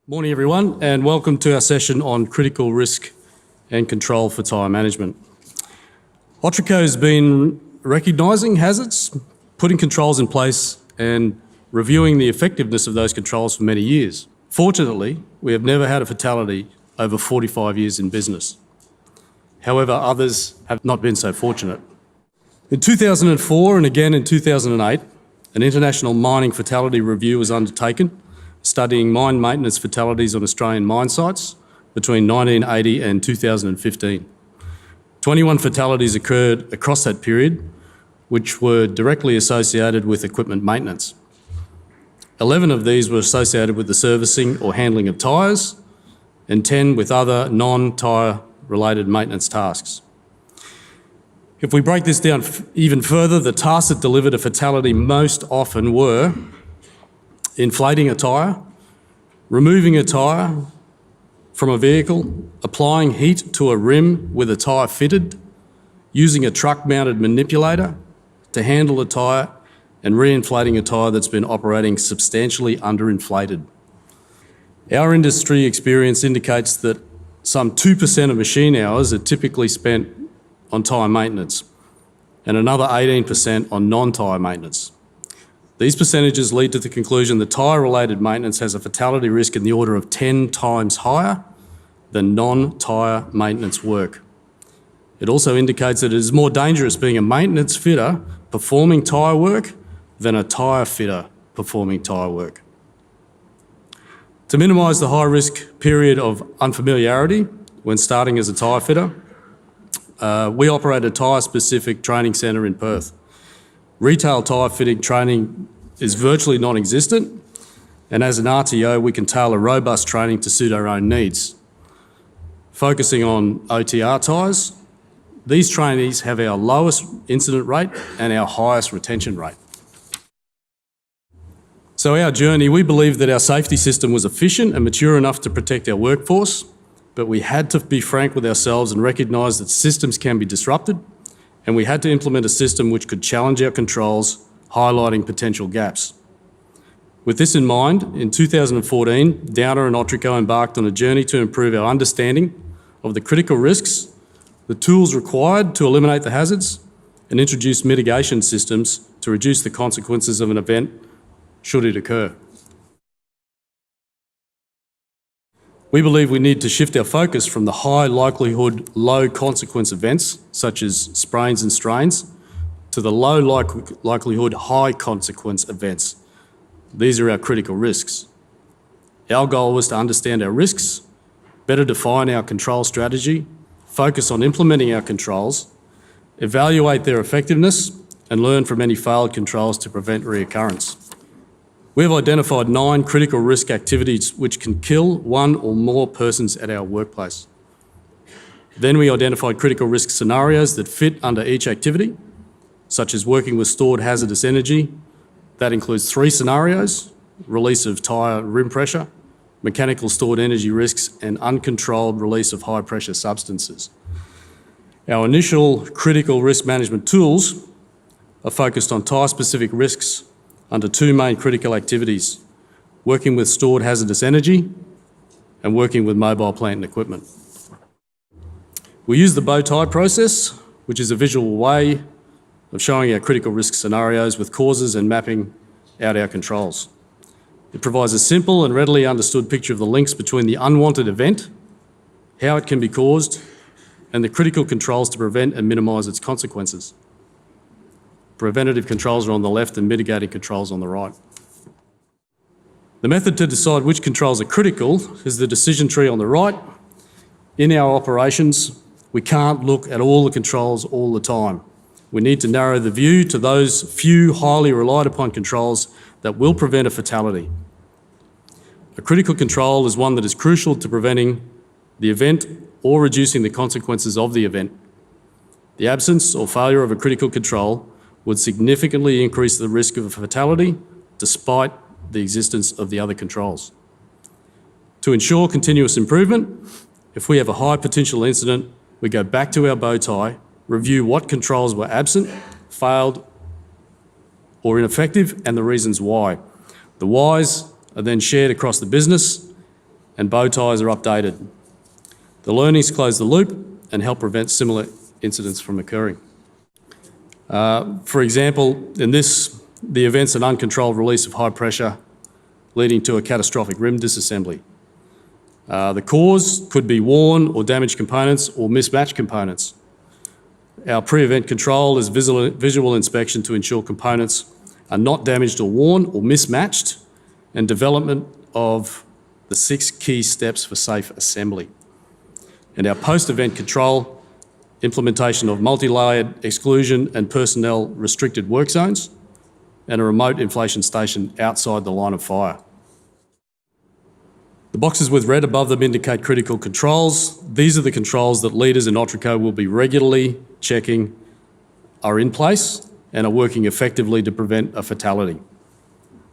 Morning everyone, and welcome to our session on critical risk and control for tyre management. Otraco has been recognising hazards, putting controls in place and reviewing the effectiveness of those controls for many years. Fortunately, we have never had a fatality over 45 years in business. However, others have not been so fortunate. In 2004 and again in 2008, an international mining fatality review was undertaken, studying mine maintenance fatalities on Australian mine sites between 1980 and 2015. 21 fatalities occurred across that period, which were directly associated with equipment maintenance. 11 of these were associated with the servicing or handling of tyres, and 10 with other non-tyre related maintenance tasks. If we break this down even further, the tasks that delivered a fatality most often were inflating a tyre, removing a tyre from a vehicle, applying heat to a rim with a tyre fitted, using a truck-mounted manipulator to handle a tyre, and re-inflating a tyre that's been operating substantially underinflated. Our industry experience indicates that some 2% of machine hours are typically spent on tyre maintenance and another 18% on non-tyre maintenance. These percentages lead to the conclusion that tyre-related maintenance has a fatality risk in the order of 10 times higher than non-tyre maintenance work. It also indicates that it is more dangerous being a maintenance fitter performing tyre work than a tyre fitter performing tyre work. To minimise the high-risk period of unfamiliarity when starting as a tyre fitter, we operate a tyre-specific training centre in Perth. Retail tyre fitting training is virtually non-existent, and as an RTO we can tailor robust training to suit our own needs. Focusing on OTR tyres, these trainees have our lowest incident rate and our highest retention rate. So our journey, we believe that our safety system was efficient and mature enough to protect our workforce, but we had to be frank with ourselves and recognise that systems can be disrupted, and we had to implement a system which could challenge our controls, highlighting potential gaps. With this in mind, in 2014, Downer and Otraco embarked on a journey to improve our understanding of the critical risks, the tools required to eliminate the hazards, and introduce mitigation systems to reduce the consequences of an event should it occur. We believe we need to shift our focus from the high likelihood, low consequence events, such as sprains and strains, to the low likelihood, high consequence events. These are our critical risks. Our goal was to understand our risks, better define our control strategy, focus on implementing our controls, evaluate their effectiveness, and learn from any failed controls to prevent reoccurrence. We have identified 9 critical risk activities which can kill one or more persons at our workplace. Then we identified critical risk scenarios that fit under each activity, such as working with stored hazardous energy. That includes 3 scenarios: release of tyre rim pressure, mechanical stored energy risks, and uncontrolled release of high pressure substances. Our initial critical risk management tools are focused on tyre-specific risks under 2 main critical activities: working with stored hazardous energy and working with mobile plant and equipment. We use the bow tie process, which is a visual way of showing our critical risk scenarios with causes and mapping out our controls. It provides a simple and readily understood picture of the links between the unwanted event, how it can be caused, and the critical controls to prevent and minimise its consequences. Preventative controls are on the left and mitigating controls on the right. The method to decide which controls are critical is the decision tree on the right. In our operations, we can't look at all the controls all the time. We need to narrow the view to those few highly relied upon controls that will prevent a fatality. A critical control is one that is crucial to preventing the event or reducing the consequences of the event. The absence or failure of a critical control would significantly increase the risk of a fatality despite the existence of the other controls. To ensure continuous improvement, if we have a high potential incident, we go back to our bow tie, review what controls were absent, failed, or ineffective, and the reasons why. The whys are then shared across the business and bow ties are updated. The learnings close the loop and help prevent similar incidents from occurring. For example, in this, the event's an uncontrolled release of high pressure leading to a catastrophic rim disassembly. The cause could be worn or damaged components or mismatched components. Our pre-event control is visual inspection to ensure components are not damaged or worn or mismatched, and development of the 6 key steps for safe assembly. And our post-event control, implementation of multi-layered exclusion and personnel restricted work zones, and a remote inflation station outside the line of fire. The boxes with red above them indicate critical controls. These are the controls that leaders in Otraco will be regularly checking are in place and are working effectively to prevent a fatality.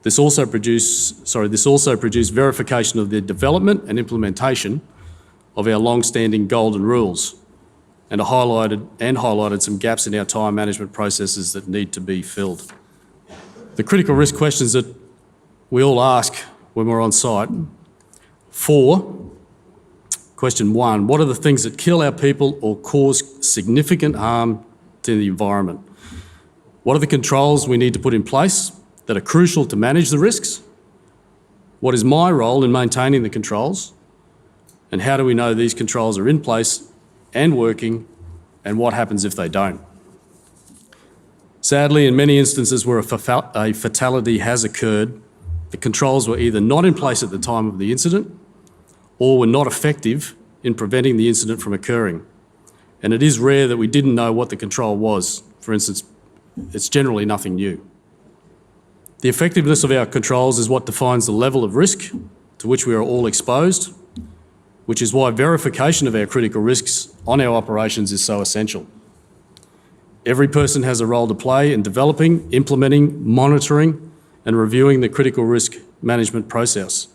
This also produced verification of the development and implementation of our long-standing golden rules, and highlighted some gaps in our time management processes that need to be filled. The critical risk questions that we all ask when we're on site. 4, question 1, what are the things that kill our people or cause significant harm to the environment? What are the controls we need to put in place that are crucial to manage the risks? What is my role in maintaining the controls? And how do we know these controls are in place and working, and what happens if they don't? Sadly, in many instances where a fatality has occurred, the controls were either not in place at the time of the incident or were not effective in preventing the incident from occurring. And it is rare that we didn't know what the control was. For instance, it's generally nothing new. The effectiveness of our controls is what defines the level of risk to which we are all exposed, which is why verification of our critical risks on our operations is so essential. Every person has a role to play in developing, implementing, monitoring, and reviewing the critical risk management process.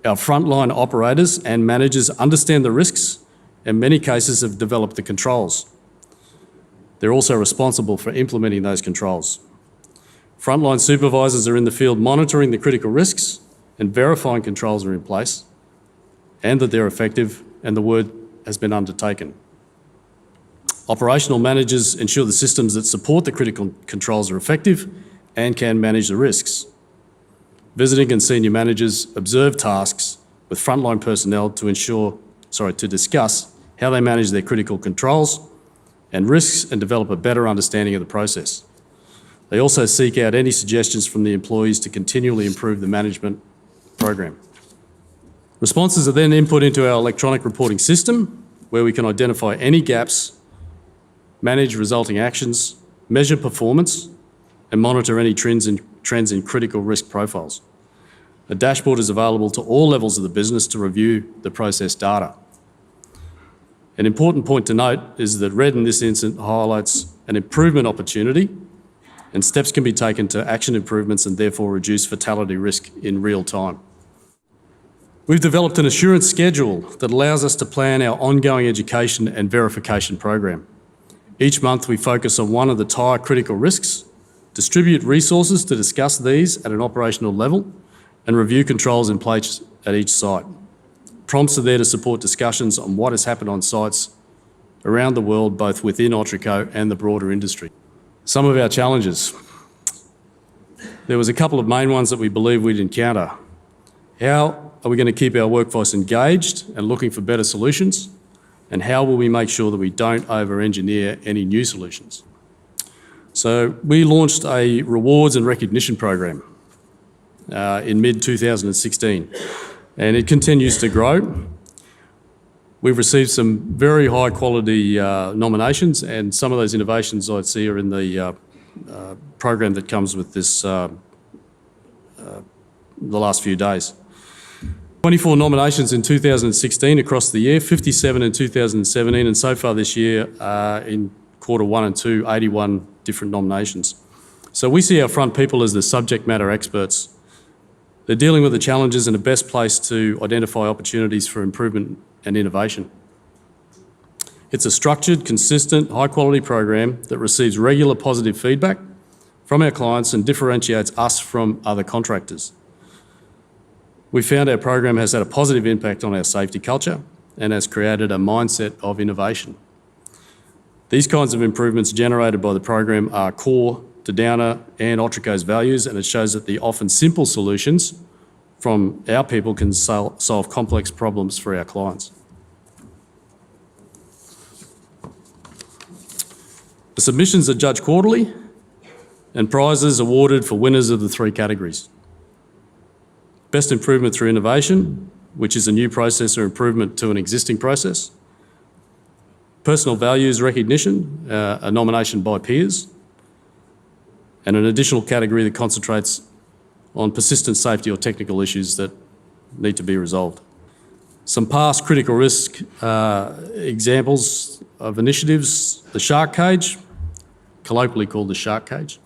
Our frontline operators and managers understand the risks and in many cases have developed the controls. They're also responsible for implementing those controls. Frontline supervisors are in the field monitoring the critical risks and verifying controls are in place and that they're effective and the work has been undertaken. Operational managers ensure the systems that support the critical controls are effective and can manage the risks. Visiting and senior managers observe tasks with frontline personnel to discuss how they manage their critical controls and risks and develop a better understanding of the process. They also seek out any suggestions from the employees to continually improve the management program. Responses are then input into our electronic reporting system where we can identify any gaps, manage resulting actions, measure performance, and monitor any trends in critical risk profiles. A dashboard is available to all levels of the business to review the process data. An important point to note is that red in this incident highlights an improvement opportunity and steps can be taken to action improvements and therefore reduce fatality risk in real time. We've developed an assurance schedule that allows us to plan our ongoing education and verification program. Each month we focus on one of the Tyre critical risks, distribute resources to discuss these at an operational level, and review controls in place at each site. Prompts are there to support discussions on what has happened on sites around the world, both within Otraco and the broader industry. Some of our challenges. There was a couple of main ones that we believe we'd encounter. How are we going to keep our workforce engaged and looking for better solutions? And how will we make sure that we don't over-engineer any new solutions? So we launched a rewards and recognition program in mid-2016, and it continues to grow. We've received some very high quality nominations, and some of those innovations I'd see are in the program that comes with this the last few days. 24 nominations in 2016 across the year, 57 in 2017, and so far this year in Q1 and 2, 81 different nominations. So we see our front people as the subject matter experts. They're dealing with the challenges and the best place to identify opportunities for improvement and innovation. It's a structured, consistent, high-quality program that receives regular positive feedback from our clients and differentiates us from other contractors. We found our program has had a positive impact on our safety culture and has created a mindset of innovation. These kinds of improvements generated by the program are core to Downer and Otraco's values, and it shows that the often simple solutions from our people can solve complex problems for our clients. The submissions are judged quarterly and prizes awarded for winners of the 3 categories. Best improvement through innovation, which is a new process or improvement to an existing process. Personal values recognition, a nomination by peers. And an additional category that concentrates on persistent safety or technical issues that need to be resolved. Some past critical risk examples of initiatives: the shark cage, colloquially called the shark cage.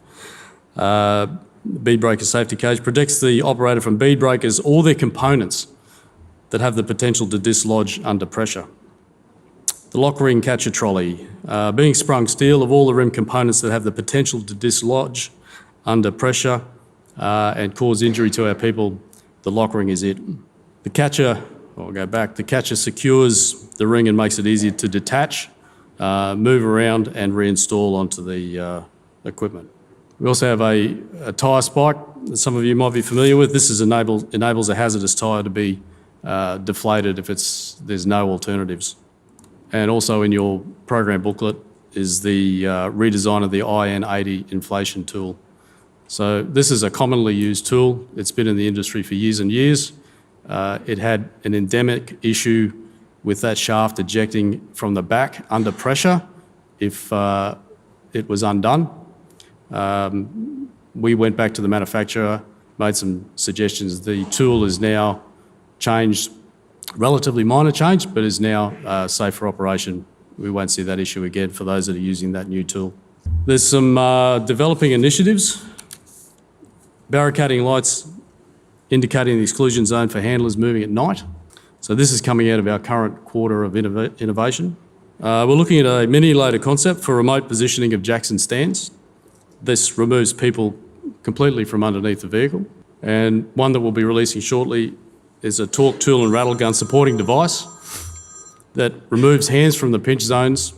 Bead breaker safety cage protects the operator from bead breakers or their components that have the potential to dislodge under pressure. The lock ring catcher trolley, being sprung steel of all the rim components that have the potential to dislodge under pressure and cause injury to our people, the lock ring is it. The catcher, the catcher secures the ring and makes it easier to detach, move around and reinstall onto the equipment. We also have a tyre spike that some of you might be familiar with. This enables a hazardous tyre to be deflated if there's no alternatives. And also in your program booklet is the redesign of the IN80 inflation tool. So this is a commonly used tool. It's been in the industry for years and years. It had an endemic issue with that shaft ejecting from the back under pressure if it was undone. We went back to the manufacturer, made some suggestions. The tool is now changed, relatively minor change, but is now safe for operation. We won't see that issue again for those that are using that new tool. There's some developing initiatives. Barricading lights indicating the exclusion zone for handlers moving at night. So this is coming out of our current quarter of innovation. We're looking at a mini loader concept for remote positioning of jacks and stands. This removes people completely from underneath the vehicle. And one that we'll be releasing shortly is a torque tool and rattle gun supporting device that removes hands from the pinch zones,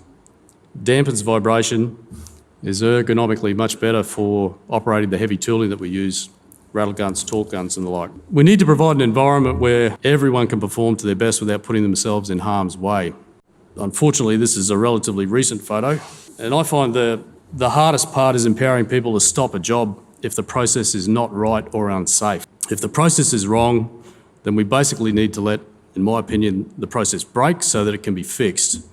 dampens vibration, is ergonomically much better for operating the heavy tooling that we use, rattle guns, torque guns and the like. We need to provide an environment where everyone can perform to their best without putting themselves in harm's way. Unfortunately, this is a relatively recent photo, and I find the hardest part is empowering people to stop a job if the process is not right or unsafe. If the process is wrong, then we basically need to let, in my opinion, the process break so that it can be fixed.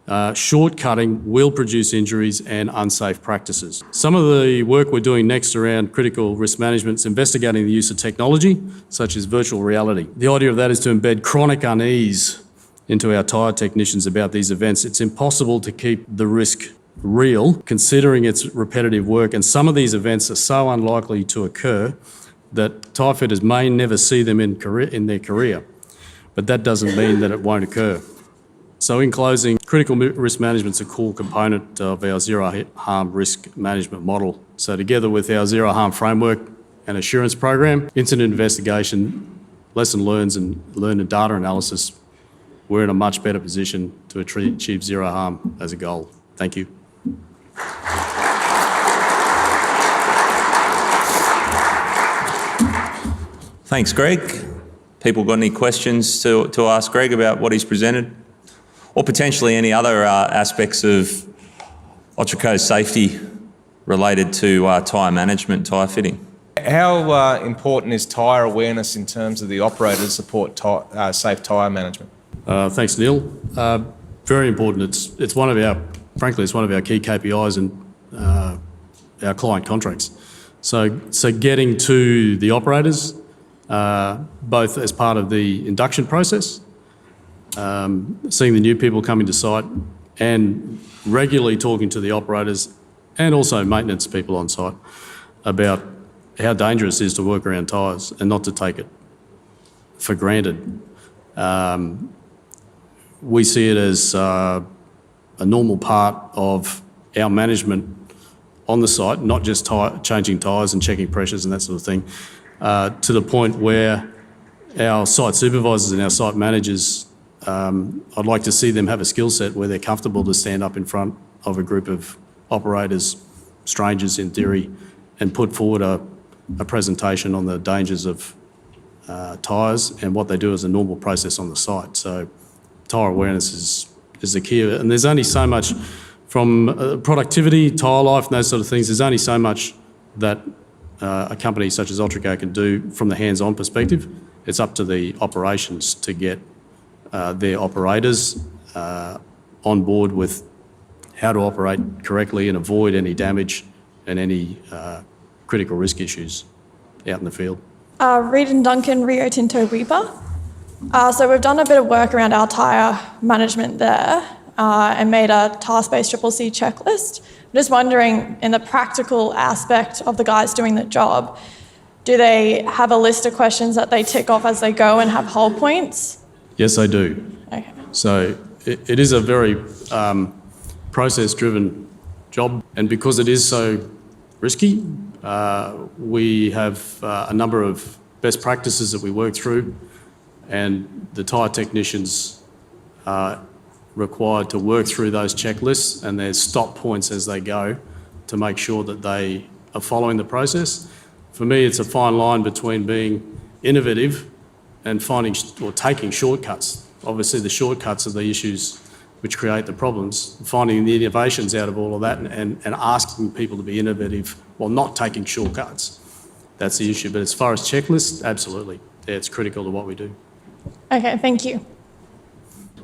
Shortcutting will produce injuries and unsafe practices. Some of the work we're doing next around critical risk management is investigating the use of technology, such as virtual reality. The idea of that is to embed chronic unease into our tyre technicians about these events. It's impossible to keep the risk real, considering its repetitive work, and some of these events are so unlikely to occur that tyre fitters may never see them in their career, but that doesn't mean that it won't occur. So in closing, critical risk management is a core component of our zero harm risk management model. So together with our zero harm framework and assurance program, incident investigation, lesson learns and data analysis, we're in a much better position to achieve zero harm as a goal. Thank you. Thanks, Greg. People got any questions to ask Greg about what he's presented? Or potentially any other aspects of Otraco's safety related to tyre management, tyre fitting? How important is tyre awareness in terms of the operator to support safe tyre management? Thanks, Neil. Very important. It's one of our, frankly, it's one of our key KPIs in our client contracts. So getting to the operators, both as part of the induction process, seeing the new people coming to site and regularly talking to the operators and also maintenance people on site about how dangerous it is to work around tyres and not to take it for granted. We see it as a normal part of our management on the site, not just changing tyres and checking pressures and that sort of thing, to the point where our site supervisors and our site managers, I'd like to see them have a skill set where they're comfortable to stand up in front of a group of operators, strangers in theory, and put forward a presentation on the dangers of tyres and what they do as a normal process on the site. So tyre awareness is the key. And there's only so much from productivity, tyre life and those sort of things, there's only so much that a company such as Otraco can do from the hands-on perspective. It's up to the operations to get their operators on board with how to operate correctly and avoid any damage and any critical risk issues out in the field. Reid and Duncan, Rio Tinto Reaper. So we've done a bit of work around our tyre management there and made a task-based CCC checklist. I'm just wondering, in the practical aspect of the guys doing the job, do they have a list of questions that they tick off as they go and have whole points? Yes, they do. Okay. So it is a very process-driven job, and because it is so risky, we have a number of best practices that we work through, and the tyre technicians are required to work through those checklists, and there's stop points as they go to make sure that they are following the process. For me, it's a fine line between being innovative and finding or taking shortcuts. Obviously, the shortcuts are the issues which create the problems. Finding the innovations out of all of that and asking people to be innovative while not taking shortcuts. That's the issue. But as far as checklists, absolutely. Yeah, it's critical to what we do. Okay, thank you.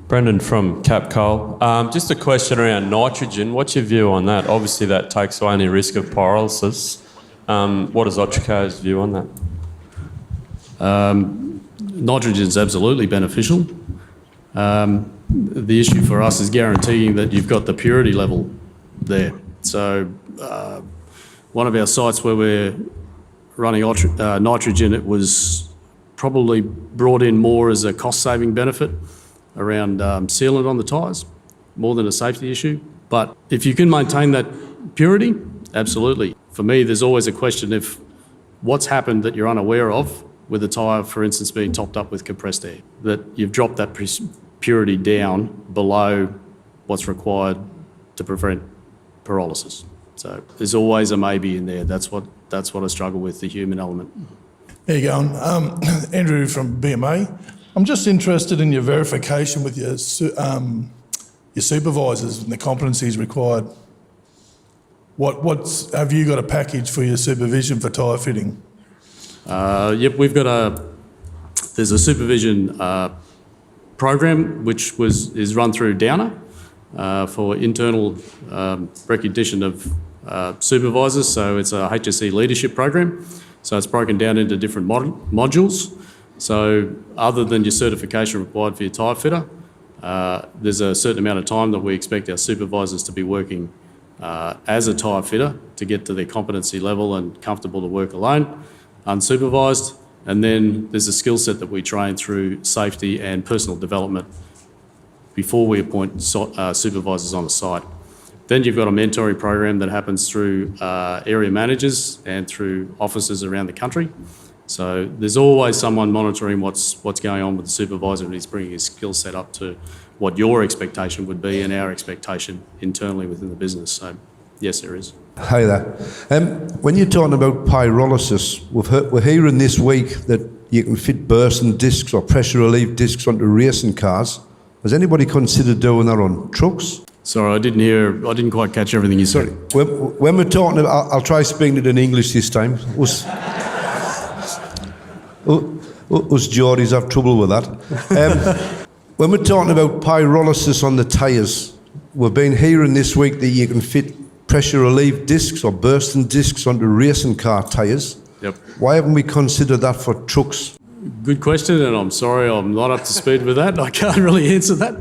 Brendan from Capcoal. Just a question around nitrogen. What's your view on that? Obviously, that takes away any risk of pyrolysis. What is Otraco's view on that? Nitrogen is absolutely beneficial. The issue for us is guaranteeing that you've got the purity level there. So one of our sites where we're running nitrogen, it was probably brought in more as a cost-saving benefit around sealant on the tyres, more than a safety issue. But if you can maintain that purity, absolutely. For me, there's always a question if what's happened that you're unaware of with a tyre, for instance, being topped up with compressed air, that you've dropped that purity down below what's required to prevent pyrolysis. So there's always a maybe in there. That's what I struggle with, the human element. There you go. Andrew from BMA. I'm just interested in your verification with your supervisors and the competencies required. Have you got a package for your supervision for tyre fitting? Yep, we've got there's a supervision program which is run through Downer for internal recognition of supervisors. So it's a HSE leadership program. So it's broken down into different modules. So other than your certification required for your tyre fitter, there's a certain amount of time that we expect our supervisors to be working as a tyre fitter to get to their competency level and comfortable to work alone, unsupervised. And then there's a skill set that we train through safety and personal development before we appoint supervisors on the site. Then you've got a mentoring program that happens through area managers and through officers around the country. So there's always someone monitoring what's going on with the supervisor, and he's bringing his skill set up to what your expectation would be and our expectation internally within the business. So yes, there is. Hi there. When you're talking about pyrolysis, we're hearing this week that you can fit bursting discs or pressure relief discs onto racing cars. Has anybody considered doing that on trucks? Sorry, I didn't quite catch everything you said. When we're talking about, I'll try speaking it in English this time. Us Geordies have trouble with that. When we're talking about pyrolysis on the tyres, we've been hearing this week that you can fit pressure relief discs or bursting discs onto racing car tyres. Yep. Why haven't we considered that for trucks? Good question, and I'm sorry I'm not up to speed with that. I can't really answer that.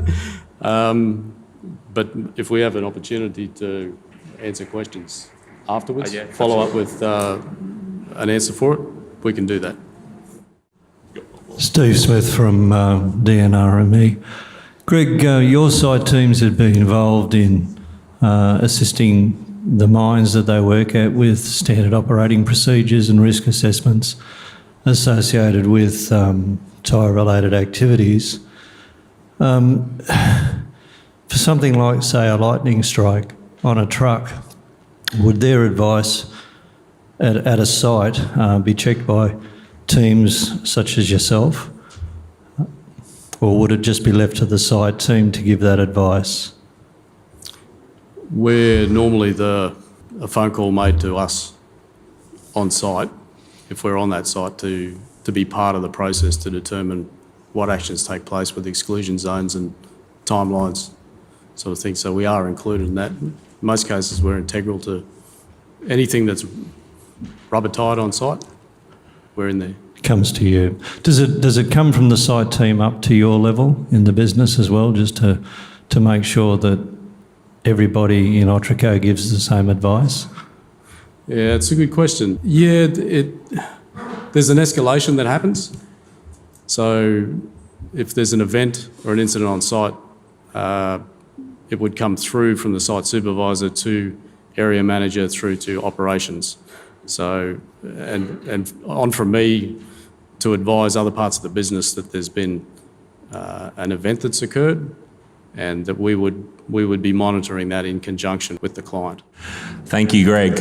But if we have an opportunity to answer questions afterwards, follow up with an answer for it, we can do that. Steve Smith from DNRME. Greg, your site teams have been involved in assisting the mines that they work at with standard operating procedures and risk assessments associated with tyre-related activities. For something like, say, a lightning strike on a truck, would their advice at a site be checked by teams such as yourself? Or would it just be left to the site team to give that advice? We're normally a phone call made to us on site, if we're on that site, to be part of the process to determine what actions take place with exclusion zones and timelines, sort of thing. So we are included in that. In most cases, we're integral to anything that's rubber tied on site. We're in there. Comes to you. Does it come from the site team up to your level in the business as well, just to make sure that everybody in Otraco gives the same advice? Yeah, it's a good question. Yeah, there's an escalation that happens. So if there's an event or an incident on site, it would come through from the site supervisor to area manager through to operations. So, and on from me to advise other parts of the business that there's been an event that's occurred, and that we would be monitoring that in conjunction with the client. Thank you, Greg.